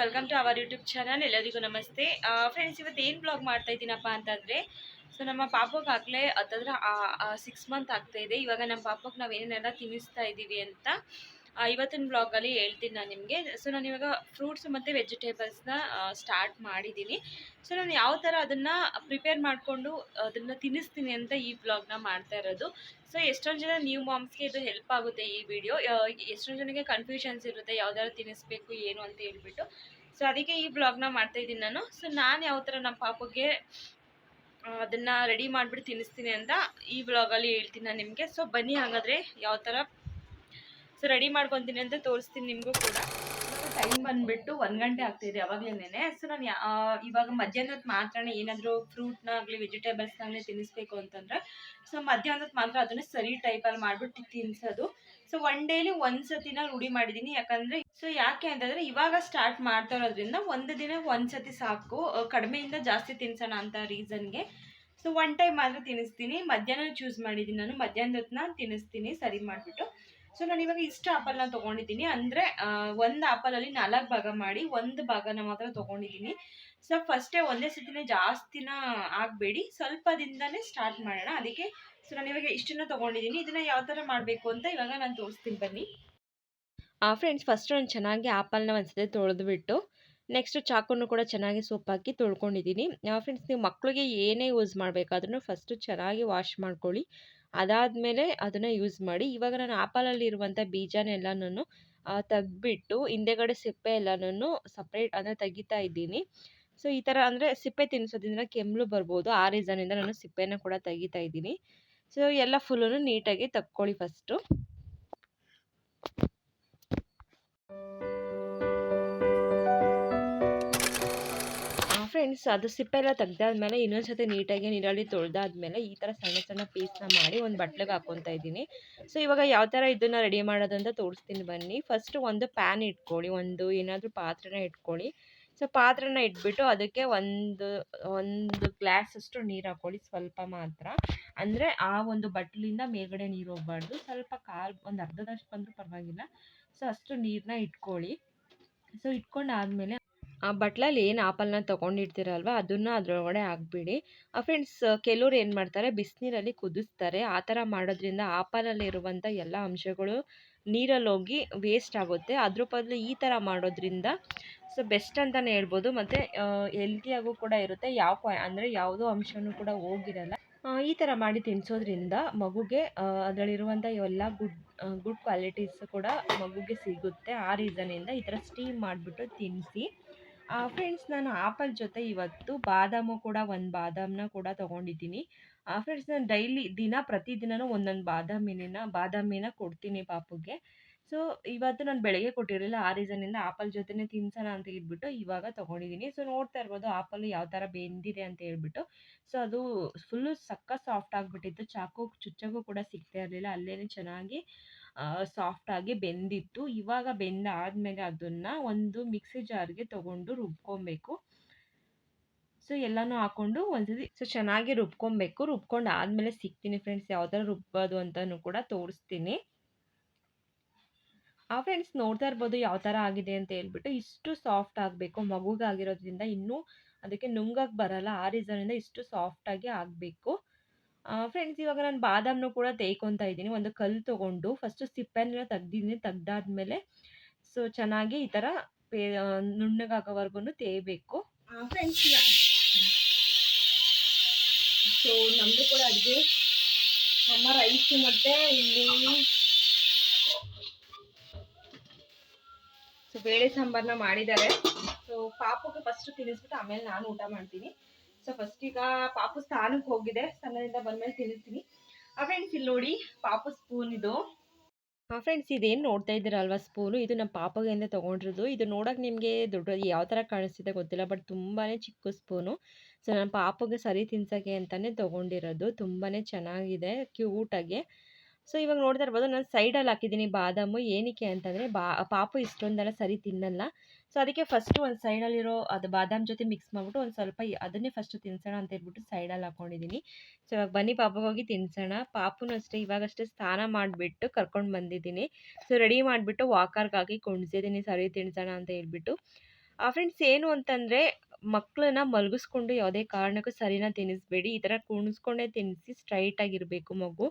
Welcome to our YouTube channel. ಎಲ್ಲರಿಗೂ ನಮಸ್ತೆ. Friends, ಇವತ್ತು ಏನು ಬ್ಲಾಗ್ ಮಾಡ್ತಾ ಇದ್ದೀನಪ್ಪ ಅಂತಂದರೆ, ಸೊ ನಮ್ಮ ಪಾಪಗಾಗಲೇ ಹತ್ತತ್ರ 6 ಮಂತ್ ಆಗ್ತಾ ಇದೆ. ಇವಾಗ ನಮ್ಮ ಪಾಪಕ್ಕೆ ನಾವು ಏನೇನೆಲ್ಲ ತಿನ್ನಿಸ್ತಾ ಇದ್ದೀವಿ ಅಂತ ಇವತ್ತಿನ ಬ್ಲಾಗಲ್ಲಿ ಹೇಳ್ತೀನಿ ನಾನು ನಿಮಗೆ. ಸೊ ನಾನು ಇವಾಗ ಫ್ರೂಟ್ಸ್ ಮತ್ತು ವೆಜಿಟೇಬಲ್ಸ್ನ ಸ್ಟಾರ್ಟ್ ಮಾಡಿದ್ದೀನಿ. ಸೊ ನಾನು ಯಾವ ಥರ ಅದನ್ನು ಪ್ರಿಪೇರ್ ಮಾಡಿಕೊಂಡು ಅದನ್ನು ತಿನ್ನಿಸ್ತೀನಿ ಅಂತ ಈ ಬ್ಲಾಗ್ನ ಮಾಡ್ತಾ ಇರೋದು. ಸೊ ಎಷ್ಟೊಂದು ಜನ ನ್ಯೂ ಮಾಮ್ಸ್ಗೆ ಇದು ಹೆಲ್ಪ್ ಆಗುತ್ತೆ ಈ ವಿಡಿಯೋ. ಎಷ್ಟೊಂದು ಜನಕ್ಕೆ ಕನ್ಫ್ಯೂಷನ್ಸ್ ಇರುತ್ತೆ ಯಾವ್ದಾದ್ರು ತಿನ್ನಿಸ್ಬೇಕು ಏನು ಅಂತ ಹೇಳ್ಬಿಟ್ಟು. ಸೊ ಅದಕ್ಕೆ ಈ ಬ್ಲಾಗ್ನ ಮಾಡ್ತಾಯಿದ್ದೀನಿ ನಾನು. ಸೊ ನಾನು ಯಾವ ಥರ ನಮ್ಮ ಪಾಪಗೆ ಅದನ್ನು ರೆಡಿ ಮಾಡಿಬಿಟ್ಟು ತಿನ್ನಿಸ್ತೀನಿ ಅಂತ ಈ ಬ್ಲಾಗಲ್ಲಿ ಹೇಳ್ತೀನಿ ನಾನು ನಿಮಗೆ. ಸೊ ಬನ್ನಿ ಹಾಗಾದರೆ ಯಾವ ಥರ ಸೊ ರೆಡಿ ಮಾಡ್ಕೊತೀನಿ ಅಂತ ತೋರಿಸ್ತೀನಿ ನಿಮಗೂ ಕೂಡ. ಟೈಮ್ ಬಂದುಬಿಟ್ಟು 1 ಗಂಟೆ ಆಗ್ತಾಯಿದೆ ಅವಾಗಲೇ. ಸೊ ನಾನು ಇವಾಗ ಮಧ್ಯಾಹ್ನದ ಮಾತ್ರ ಏನಾದರೂ ಫ್ರೂಟ್ನಾಗಲಿ ವೆಜಿಟೇಬಲ್ಸ್ನಾಗಲಿ ತಿನ್ನಿಸ್ಬೇಕು ಅಂತಂದರೆ ಸೊ ಮಧ್ಯಾಹ್ನದ ಮಾತ್ರ ಅದನ್ನು ಸರಿ ಟೈಪಲ್ಲಿ ಮಾಡಿಬಿಟ್ಟು ತಿನ್ನಿಸೋದು. ಸೊ 1 ಡೇಲಿ 1 ಸತಿನ ರೂಢಿ ಮಾಡಿದ್ದೀನಿ. ಯಾಕೆ ಅಂತಂದರೆ ಇವಾಗ ಸ್ಟಾರ್ಟ್ ಮಾಡ್ತಾ ಇರೋದ್ರಿಂದ ಒಂದು ದಿನ 1 ಸತಿ ಸಾಕು, ಕಡಿಮೆಯಿಂದ ಜಾಸ್ತಿ ತಿನ್ಸೋಣ ಅಂತ ರೀಸನ್ಗೆ. ಸೊ 1 ಟೈಮ್ ಮಾತ್ರ ತಿನ್ನಿಸ್ತೀನಿ. ಮಧ್ಯಾಹ್ನ ಚೂಸ್ ಮಾಡಿದ್ದೀನಿ ನಾನು, ಮಧ್ಯಾಹ್ನದನ್ನ ತಿನ್ನಿಸ್ತೀನಿ ಸರಿ ಮಾಡಿಬಿಟ್ಟು. ಸೊ ನಾನು ಇವಾಗ ಇಷ್ಟು ಆಪಲ್ನ ತೊಗೊಂಡಿದ್ದೀನಿ. ಅಂದರೆ ಒಂದು ಆಪಲಲ್ಲಿ 4 ಭಾಗ ಮಾಡಿ 1 ಭಾಗನ ಮಾತ್ರ ತೊಗೊಂಡಿದ್ದೀನಿ. ಸೊ ಫಸ್ಟೇ ಒಂದೇ ಸತಿನೇ ಜಾಸ್ತಿನ ಆಗಬೇಡಿ, ಸ್ವಲ್ಪದಿಂದನೇ ಸ್ಟಾರ್ಟ್ ಮಾಡೋಣ. ಅದಕ್ಕೆ ಸೊ ನಾನು ಇವಾಗ ಇಷ್ಟನ್ನು ತೊಗೊಂಡಿದ್ದೀನಿ. ಇದನ್ನು ಯಾವ ಥರ ಮಾಡಬೇಕು ಅಂತ ಇವಾಗ ನಾನು ತೋರಿಸ್ತೀನಿ ಬನ್ನಿ. ಫ್ರೆಂಡ್ಸ್, ಫಸ್ಟ್ ನಾನು ಚೆನ್ನಾಗಿ ಆಪಲ್ನ ಒಂದ್ಸತಿ ತೊಳೆದ್ಬಿಟ್ಟು ನೆಕ್ಸ್ಟ್ ಚಾಕುನು ಕೂಡ ಚೆನ್ನಾಗಿ ಸೋಪ್ ಹಾಕಿ ತೊಳ್ಕೊಂಡಿದ್ದೀನಿ. ಫ್ರೆಂಡ್ಸ್, ನೀವು ಮಕ್ಕಳಿಗೆ ಏನೇ ಯೂಸ್ ಮಾಡಬೇಕಾದ್ರೂ ಫಸ್ಟು ಚೆನ್ನಾಗಿ ವಾಶ್ ಮಾಡ್ಕೊಳ್ಳಿ, ಅದಾದಮೇಲೆ ಅದನ್ನು ಯೂಸ್ ಮಾಡಿ. ಇವಾಗ ನಾನು ಆಪಲಲ್ಲಿರುವಂಥ ಬೀಜನೆಲ್ಲನೂ ತೆಗೆದ್ಬಿಟ್ಟು ಹಿಂದೆಗಡೆ ಸಿಪ್ಪೆ ಎಲ್ಲನೂ ಸಪ್ರೇಟ್ ಅಂದರೆ ತೆಗಿತಾ ಇದ್ದೀನಿ. ಸೊ ಈ ಥರ ಅಂದರೆ ಸಿಪ್ಪೆ ತಿನ್ನಿಸೋದ್ರಿಂದ ಕೆಮ್ಮು ಬರ್ಬೋದು, ಆ ರೀಸನಿಂದ ನಾನು ಸಿಪ್ಪೆನ ಕೂಡ ತೆಗಿತಾ ಇದ್ದೀನಿ. ಸೊ ಎಲ್ಲ ಫುಲ್ಲೂ ನೀಟಾಗಿ ತಕ್ಕೊಳ್ಳಿ ಫಸ್ಟು. ಫ್ರೆಂಡ್ಸ್, ಅದು ಸಿಪ್ಪೆ ಎಲ್ಲ ತೆಗ್ದಾದ್ಮೇಲೆ ಇನ್ನೊಂದ್ಸತಿ ನೀಟಾಗಿ ನೀರಲ್ಲಿ ತೊಳೆದಾದ್ಮೇಲೆ ಈ ಥರ ಸಣ್ಣ ಸಣ್ಣ ಪೀಸ್ನ ಮಾಡಿ ಒಂದು ಬಟ್ಲಿಗೆ ಹಾಕ್ಕೊತಾ ಇದ್ದೀನಿ. ಸೊ ಇವಾಗ ಯಾವ ಥರ ಇದನ್ನು ರೆಡಿ ಮಾಡೋದು ಅಂತ ತೋರಿಸ್ತೀನಿ ಬನ್ನಿ. ಫಸ್ಟು ಒಂದು ಪ್ಯಾನ್ ಇಟ್ಕೊಳ್ಳಿ, ಒಂದು ಏನಾದರೂ ಪಾತ್ರೆನ ಇಟ್ಕೊಳ್ಳಿ. ಸೊ ಪಾತ್ರೆನ ಇಟ್ಬಿಟ್ಟು ಅದಕ್ಕೆ ಒಂದು ಗ್ಲಾಸಷ್ಟು ನೀರು ಹಾಕ್ಕೊಳ್ಳಿ, ಸ್ವಲ್ಪ ಮಾತ್ರ. ಅಂದರೆ ಆ ಒಂದು ಬಟ್ಲಿಂದ ಮೇಲ್ಗಡೆ ನೀರು ಹೋಗಬಾರ್ದು, ಸ್ವಲ್ಪ ಒಂದು ಅರ್ಧದಷ್ಟು ಬಂದರೂ ಪರವಾಗಿಲ್ಲ. ಸೊ ಅಷ್ಟು ನೀರನ್ನ ಇಟ್ಕೊಳ್ಳಿ. ಸೊ ಇಟ್ಕೊಂಡಾದ್ಮೇಲೆ ಆ ಬಟ್ಲಲ್ಲಿ ಏನು ಆಪಲ್ನ ತೊಗೊಂಡಿರ್ತೀರಲ್ವ ಅದನ್ನು ಅದರೊಳಗಡೆ ಹಾಕ್ಬಿಡಿ. ಫ್ರೆಂಡ್ಸ್, ಕೆಲವ್ರು ಏನು ಮಾಡ್ತಾರೆ, ಬಿಸಿನೀರಲ್ಲಿ ಕುದಿಸ್ತಾರೆ. ಆ ಥರ ಮಾಡೋದ್ರಿಂದ ಆಪಲಲ್ಲಿರುವಂಥ ಎಲ್ಲ ಅಂಶಗಳು ನೀರಲ್ಲಿ ಹೋಗಿ ವೇಸ್ಟ್ ಆಗುತ್ತೆ. ಅದ್ರ ಬದಲು ಈ ಥರ ಮಾಡೋದ್ರಿಂದ ಸೊ ಬೆಸ್ಟ್ ಅಂತಲೇ ಹೇಳ್ಬೋದು. ಮತ್ತು ಹೆಲ್ತಿಯಾಗೂ ಕೂಡ ಇರುತ್ತೆ, ಅಂದರೆ ಯಾವುದೋ ಅಂಶವೂ ಕೂಡ ಹೋಗಿರಲ್ಲ. ಈ ಥರ ಮಾಡಿ ತಿನ್ನಿಸೋದ್ರಿಂದ ಮಗುಗೆ ಅದರಲ್ಲಿರುವಂಥ ಎಲ್ಲ ಗುಡ್ ಕ್ವಾಲಿಟೀಸ್ ಕೂಡ ಮಗುಗೆ ಸಿಗುತ್ತೆ. ಆ ರೀಸನಿಂದ ಈ ಥರ ಸ್ಟೀಮ್ ಮಾಡಿಬಿಟ್ಟು ತಿನ್ನಿಸಿ. ಫ್ರೆಂಡ್ಸ್, ನಾನು ಆಪಲ್ ಜೊತೆ ಇವತ್ತು ಬಾದಾಮು ಕೂಡ ಒಂದು ಬಾದಾಮನ್ನ ಕೂಡ ತೊಗೊಂಡಿದ್ದೀನಿ. ಫ್ರೆಂಡ್ಸ್, ನಾನು ಪ್ರತಿದಿನವೂ ಒಂದೊಂದು ಬಾದಾಮಿನ ಕೊಡ್ತೀನಿ ಪಾಪುಗೆ. ಸೊ ಇವತ್ತು ನಾನು ಬೆಳಗ್ಗೆ ಕೊಟ್ಟಿರಲಿಲ್ಲ, ಆ ರೀಸನಿಂದ ಆಪಲ್ ಜೊತೆನೇ ತಿನ್ಸೋಣ ಅಂತ ಹೇಳ್ಬಿಟ್ಟು ಇವಾಗ ತೊಗೊಂಡಿದ್ದೀನಿ. ಸೊ ನೋಡ್ತಾ ಇರ್ಬೋದು ಆಪಲ್ ಯಾವ ಥರ ಬೆಂದಿದೆ ಅಂತ ಹೇಳ್ಬಿಟ್ಟು. ಸೊ ಅದು ಫುಲ್ಲು ಸಾಫ್ಟ್ ಆಗಿಬಿಟ್ಟಿತ್ತು, ಚಾಕು ಚುಚ್ಚಗೂ ಕೂಡ ಸಿಗ್ತಾ ಇರಲಿಲ್ಲ, ಅಲ್ಲೇ ಚೆನ್ನಾಗಿ ಸಾಫ್ಟಾಗಿ ಬೆಂದಿತ್ತು. ಇವಾಗ ಬೆಂದಾದ್ಮೇಲೆ ಅದನ್ನು ಒಂದು ಮಿಕ್ಸಿ ಜಾರ್ಗೆ ತೊಗೊಂಡು ರುಬ್ಕೊಬೇಕು. ಸೊ ಎಲ್ಲನೂ ಹಾಕ್ಕೊಂಡು ಒಂದ್ಸತಿ ಸೊ ಚೆನ್ನಾಗಿ ರುಬ್ಕೊಬೇಕು. ರುಬ್ಕೊಂಡು ಆದಮೇಲೆ ಸಿಗ್ತೀನಿ ಫ್ರೆಂಡ್ಸ್, ಯಾವ ಥರ ರುಬ್ಬೋದು ಅಂತಲೂ ಕೂಡ ತೋರಿಸ್ತೀನಿ. ಫ್ರೆಂಡ್ಸ್, ನೋಡ್ತಾ ಇರ್ಬೋದು ಯಾವ ಥರ ಆಗಿದೆ ಅಂತ ಹೇಳ್ಬಿಟ್ಟು. ಇಷ್ಟು ಸಾಫ್ಟ್ ಆಗಬೇಕು, ಮಗುಗಾಗಿರೋದ್ರಿಂದ ಇನ್ನೂ ಅದಕ್ಕೆ ನುಂಗಕ್ಕೆ ಬರಲ್ಲ, ಆ ರೀಸನಿಂದ ಇಷ್ಟು ಸಾಫ್ಟಾಗಿ ಆಗಬೇಕು. ಫ್ರೆಂಡ್ಸ್, ಇವಾಗ ನಾನು ಬಾದಾಮನ್ನು ಕೂಡ ತೇಯ್ಕೊತಾ ಇದ್ದೀನಿ. ಒಂದು ಕಲ್ಲು ತೊಗೊಂಡು ಫಸ್ಟು ಸಿಪ್ಪೆನೆಲ್ಲ ತೆಗ್ದಾದ್ಮೇಲೆ ಸೊ ಚೆನ್ನಾಗಿ ಈ ಥರ ನುಣ್ಣಗಾಗೋವರೆಗೂ ತೇಯಬೇಕು. ಫ್ರೆಂಡ್ಸ್, ಸೊ ನಮ್ಮದು ಕೂಡ ಅಡುಗೆ ಅಮ್ಮ ರೈಸು ಮತ್ತು ಇಲ್ಲಿ ಸೊ ಬೇಳೆ ಸಾಂಬಾರನ್ನ ಮಾಡಿದ್ದಾರೆ. ಸೊ ಪಾಪುಗೆ ಫಸ್ಟು ತಿನ್ನಿಸ್ಬಿಟ್ಟು ಆಮೇಲೆ ನಾನು ಊಟ ಮಾಡ್ತೀನಿ. ಸೊ ಫಸ್ಟ್ ಈಗ ಪಾಪು ಸ್ನಾನಕ್ಕೆ ಹೋಗಿದೆ, ಸ್ನಾನದಿಂದ ಬಂದಮೇಲೆ ತಿನ್ನಿಸ್ತೀನಿ. ಫ್ರೆಂಡ್ಸ್, ಇಲ್ಲಿ ನೋಡಿ ಪಾಪು ಸ್ಪೂನ್ ಇದು. ಫ್ರೆಂಡ್ಸ್, ಇದೇನು ನೋಡ್ತಾ ಇದ್ದೀರಲ್ವ ಸ್ಪೂನು, ಇದು ನಮ್ಮ ಪಾಪಗೆಂದೇ ತೊಗೊಂಡಿರೋದು. ಇದು ನೋಡೋಕೆ ನಿಮಗೆ ದೊಡ್ಡದು ಯಾವ ಥರ ಕಾಣಿಸ್ತಿದೆ ಗೊತ್ತಿಲ್ಲ, ಬಟ್ ತುಂಬಾ ಚಿಕ್ಕ ಸ್ಪೂನು. ಸೊ ನಮ್ಮ ಪಾಪುಗೆ ಸರಿ ತಿನ್ಸೋಕ್ಕೆ ಅಂತಲೇ ತೊಗೊಂಡಿರೋದು. ತುಂಬಾ ಚೆನ್ನಾಗಿದೆ, ಕ್ಯೂಟಾಗಿ. ಸೊ ಇವಾಗ ನೋಡ್ತಾ ಇರ್ಬೋದು ನಾನು ಸೈಡಲ್ಲಿ ಹಾಕಿದ್ದೀನಿ ಬಾದಾಮು. ಏನಕ್ಕೆ ಅಂತಂದರೆ ಪಾಪು ಇಷ್ಟೊಂದೆಲ್ಲ ಸರಿ ತಿನ್ನಲ್ಲ. ಸೊ ಅದಕ್ಕೆ ಫಸ್ಟು ಒಂದು ಸೈಡಲ್ಲಿರೋ ಅದು ಬಾದಾಮ್ ಜೊತೆ ಮಿಕ್ಸ್ ಮಾಡಿಬಿಟ್ಟು ಒಂದು ಸ್ವಲ್ಪ ಅದನ್ನೇ ಫಸ್ಟು ತಿನ್ಸೋಣ ಅಂತ ಹೇಳ್ಬಿಟ್ಟು ಸೈಡಲ್ಲಿ ಹಾಕ್ಕೊಂಡಿದ್ದೀನಿ. ಸೊ ಇವಾಗ ಬನ್ನಿ ಪಾಪಗೋಗಿ ತಿನ್ಸೋಣ. ಪಾಪುನೂ ಅಷ್ಟೇ ಇವಾಗಷ್ಟೇ ಸ್ನಾನ ಮಾಡಿಬಿಟ್ಟು ಕರ್ಕೊಂಡು ಬಂದಿದ್ದೀನಿ. ಸೊ ರೆಡಿ ಮಾಡಿಬಿಟ್ಟು ವಾಕರ್ಗೆ ಹಾಕಿ ಕುಣಿಸಿದ್ದೀನಿ ಸರಿ ತಿನ್ಸೋಣ ಅಂತ ಹೇಳ್ಬಿಟ್ಟು. ಫ್ರೆಂಡ್ಸ್ ಏನು ಅಂತಂದರೆ ಮಕ್ಕಳನ್ನ ಮಲಗಿಸ್ಕೊಂಡು ಯಾವುದೇ ಕಾರಣಕ್ಕೂ ಸರಿನ ತಿನ್ನಿಸ್ಬೇಡಿ. ಈ ಥರ ಕುಣಿಸ್ಕೊಂಡೇ ತಿನ್ನಿಸಿ, ಸ್ಟ್ರೈಟಾಗಿರಬೇಕು ಮಗು.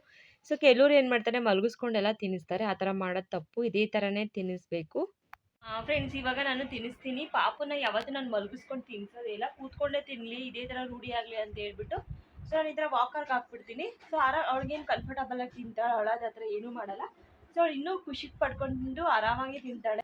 ಸೊ ಕೆಲವ್ರು ಏನು ಮಾಡ್ತಾರೆ ಮಲಗಿಸ್ಕೊಂಡೆಲ್ಲ ತಿನ್ನಿಸ್ತಾರೆ. ಆ ಥರ ಮಾಡೋದು ತಪ್ಪು. ಇದೇ ಥರನೇ ತಿನ್ನಿಸ್ಬೇಕು. ಫ್ರೆಂಡ್ಸ್ ಇವಾಗ ನಾನು ತಿನ್ನಿಸ್ತೀನಿ. ಪಾಪುನ ಯಾವತ್ತೂ ನಾನು ಮಲಗಿಸ್ಕೊಂಡು ತಿನ್ನಿಸೋದೇ ಇಲ್ಲ. ಕೂತ್ಕೊಂಡೇ ತಿನ್ನಲಿ, ಇದೇ ಥರ ರೂಢಿ ಆಗಲಿ ಅಂತ ಹೇಳ್ಬಿಟ್ಟು ಸೊ ನಾನು ಈ ಥರ ವಾಕರ್ಗೆ ಹಾಕ್ಬಿಡ್ತೀನಿ. ಸೊ ಅವಳಿಗೇನು ಕಂಫರ್ಟಬಲಾಗಿ ತಿಂತಾಳೆ, ಅಳೋದು ಆ ಥರ ಏನೂ ಮಾಡಲ್ಲ. ಸೊ ಅವಳು ಇನ್ನೂ ಖುಷಿ ಪಡ್ಕೊಂಡು ಆರಾಮಾಗಿ ತಿಂತಾಳೆ.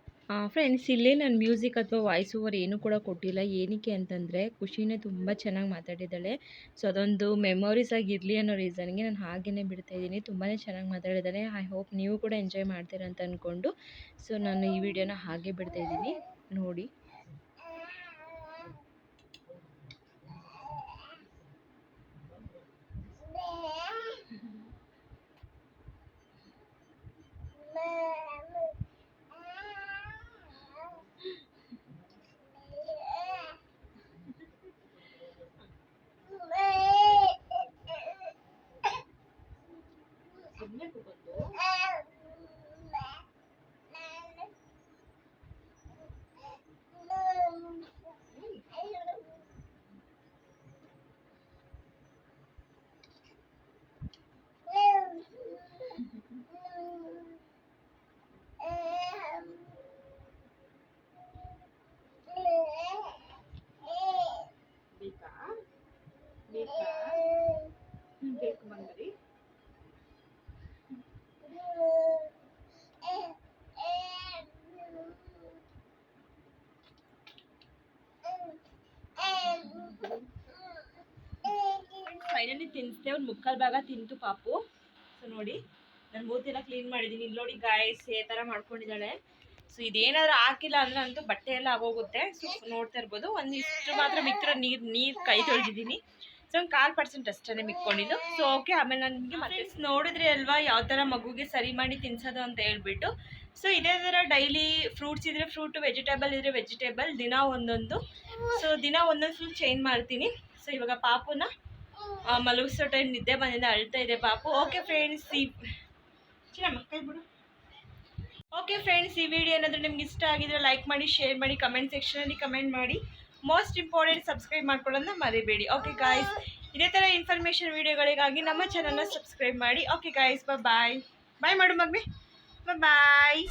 ಫ್ರೆಂಡ್ಸ್ ಇಲ್ಲೇ ನಾನು ಮ್ಯೂಸಿಕ್ ಅಥವಾ ವಾಯ್ಸ್ ಓವರ್ ಏನೂ ಕೂಡ ಕೊಟ್ಟಿಲ್ಲ. ಏನಕ್ಕೆ ಅಂತಂದರೆ ಖುಷಿನೇ ತುಂಬ ಚೆನ್ನಾಗಿ ಮಾತಾಡಿದ್ದಾಳೆ. ಸೊ ಅದೊಂದು ಮೆಮೊರೀಸ್ ಆಗಿರಲಿ ಅನ್ನೋ ರೀಸನ್ಗೆ ನಾನು ಹಾಗೇ ಬಿಡ್ತಾಯಿದ್ದೀನಿ. ತುಂಬಾ ಚೆನ್ನಾಗಿ ಮಾತಾಡಿದ್ದಾಳೆ. ಐ ಹೋಪ್ ನೀವು ಕೂಡ ಎಂಜಾಯ್ ಮಾಡ್ತೀರ ಅಂತ ಅಂದ್ಕೊಂಡು ಸೊ ನಾನು ಈ ವಿಡಿಯೋನ ಹಾಗೆ ಬಿಡ್ತಾಯಿದ್ದೀನಿ, ನೋಡಿ. ಫೈನಲಿ ತಿನ್ನಿಸ್ದೆ. ಒಂದು ಮುಕ್ಕಾಲು ಭಾಗ ತಿಂತು ಪಾಪು. ಸೊ ನೋಡಿ ನಾನು ಮೂತಿನ ಕ್ಲೀನ್ ಮಾಡಿದ್ದೀನಿ. ಇಲ್ಲಿ ನೋಡಿ ಗಾಯ್ಸ್ ಈ ಥರ ಮಾಡ್ಕೊಂಡಿದ್ದಾಳೆ. ಸೊ ಇದೇನಾದರೂ ಹಾಕಿಲ್ಲ ಅಂದರೆ ಅಂತೂ ಬಟ್ಟೆ ಎಲ್ಲ ಆಗೋಗುತ್ತೆ. ಸೊ ನೋಡ್ತಾ ಇರ್ಬೋದು, ಒಂದಿಷ್ಟು ಮಾತ್ರ ಮಿಕ್ಕಿರೋ ನೀರು ಕೈ ತೊಳೆದಿದ್ದೀನಿ. ಸೊ ಒಂದು 1% ಅಷ್ಟೇ ಮಿಕ್ಕೊಂಡಿದ್ದು. ಸೊ ಓಕೆ, ಆಮೇಲೆ ನಾನು ನಿಮಗೆ ಮತ್ತೆ ನೋಡಿದ್ರಿ ಅಲ್ವಾ ಯಾವ ಥರ ಮಗುಗೆ ಸರಿ ಮಾಡಿ ತಿನ್ಸೋದು ಅಂತ ಹೇಳ್ಬಿಟ್ಟು. ಸೊ ಇದೇ ಥರ ಡೈಲಿ ಫ್ರೂಟ್ಸ್ ಇದ್ದರೆ ಫ್ರೂಟು, ವೆಜಿಟೇಬಲ್ ಇದ್ದರೆ ವೆಜಿಟೇಬಲ್, ದಿನ ಒಂದೊಂದು. ಸೊ ದಿನ ಒಂದೊಂದು ಫುಲ್ ಚೇಂಜ್ ಮಾಡ್ತೀನಿ. ಸೊ ಇವಾಗ ಪಾಪುನ ಮಲಗಿಸೋ ಟೈಮ್ ನಿದ್ದೆ ಬಂದಿದೆ, ಅಳ್ತಾ ಇದೆ ಪಾಪು. ಓಕೆ ಫ್ರೆಂಡ್ಸ್, ಓಕೆ ಫ್ರೆಂಡ್ಸ್, ಈ ವಿಡಿಯೋ ಏನಾದರೂ ನಿಮ್ಗೆ ಇಷ್ಟ ಆಗಿದ್ರೆ ಲೈಕ್ ಮಾಡಿ, ಶೇರ್ ಮಾಡಿ, ಕಮೆಂಟ್ ಸೆಕ್ಷನಲ್ಲಿ ಕಮೆಂಟ್ ಮಾಡಿ. ಮೋಸ್ಟ್ ಇಂಪಾರ್ಟೆಂಟ್ ಸಬ್ಸ್ಕ್ರೈಬ್ ಮಾಡ್ಕೊಳ್ಳೋದನ್ನ ಮರಿಬೇಡಿ. ಓಕೆ ಗಾಯ್ಸ್, ಇದೇ ಥರ ಇನ್ಫಾರ್ಮೇಷನ್ ವಿಡಿಯೋಗಳಿಗಾಗಿ ನಮ್ಮ ಚಾನಲ್ನ ಸಬ್ಸ್ಕ್ರೈಬ್ ಮಾಡಿ. ಓಕೆ ಗಾಯ್ಸ್, ಬಾಯ್ ಬಾಯ್ ಮಾಡು ಮಗ್ನೆ, ಬಾಯ್.